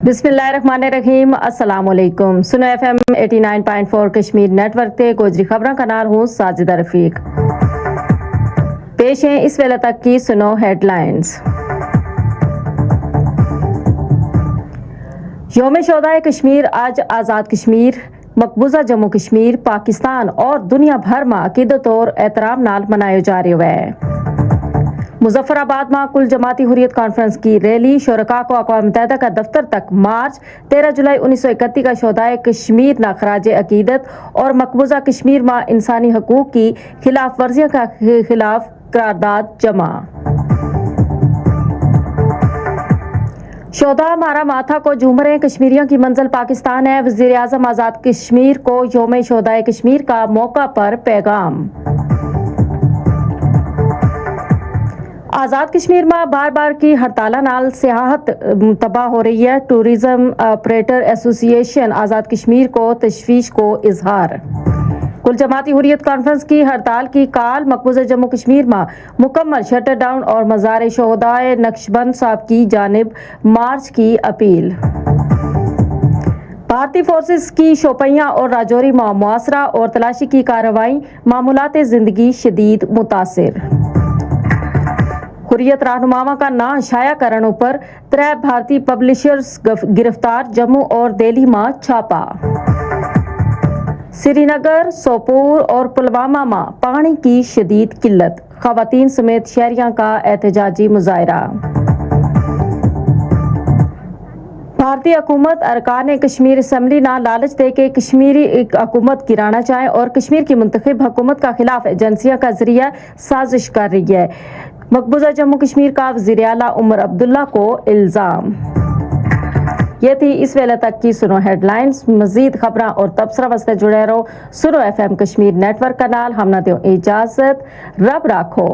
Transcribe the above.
बिस्मिल्लाहिर्रहमानिर्रहीम अस्सलाम वालेकुम। सुनो FM 89.4 कश्मीर नेटवर्क ते गोजरी खबरां का नाल हूँ साजिदा रफीक। पेश हैं इस वेले तक की सुनो हेडलाइंस। यौम शोहदाए कश्मीर आज आज़ाद कश्मीर, मकबूजा जम्मू कश्मीर, पाकिस्तान और दुनिया भर में अकीदत और एहतराम नाल मनायो जा रही है। मुजफ्फराबाद में कुल जमाती हुर्रियत कॉन्फ्रेंस की रैली, शुरका को अक़वाम मुत्तहिदा का दफ्तर तक मार्च, 13 जुलाई 1931 का शोहदाए कश्मीर ना खराज अकीदत और मकबूजा कश्मीर में इंसानी हकूक की खिलाफ वर्जियों का खिलाफ करारदाद जमा। शोहदा मारा माथा को झूम रहे कश्मीरियों की मंजिल पाकिस्तान है। वज़ीर आज़म आज़ाद कश्मीर को यौम शोहदाए कश्मीर का मौका पर पैगाम। आज़ाद कश्मीर में बार बार की हड़तालों नाल सियाहत तबाह हो रही है। Tourism operator association Azad Kashmir को तशवीश को इजहार। कुल जमाती हुर्रियत कॉन्फ्रेंस की हड़ताल की काल, मकबूजा जम्मू कश्मीर में मुकम्मल शटर डाउन और मज़ार शोहदाए नक्शबंद साहब की जानिब मार्च की अपील। भारतीय फोर्सेस की शोपियां और राजौरी में मुआसरा और तलाशी की कार्रवाई, मामूलात जिंदगी शदीद मुतासिर। हुर्रियत रहनुमाओं का नाम शाया करने पर 3 भारतीय पब्लिशर्स गिरफ्तार, जम्मू और दिल्ली में छापा। श्रीनगर, सोपोर और पुलवामा में पानी की शदीद किल्लत, खवातीन समेत शहरियों का एहतजाजी मुजाहरा। भारतीय हुकूमत अरकान कश्मीर असम्बली ना लालच दे के कश्मीरी हुकूमत गिराना चाहे और कश्मीर की मुंतखब हुकूमत का खिलाफ एजेंसियों का जरिया साजिश कर रही है। मकबूजा जम्मू कश्मीर का वज़ीर आला उमर अब्दुल्ला को इल्जाम। ये थी इस वेले तक की सुनो हेडलाइंस। मजीद खबरां और तबसरा वास्ते जुड़े रहो सुनो FM कश्मीर नेटवर्क का नाल। हमना दो इजाजत, रब राखो।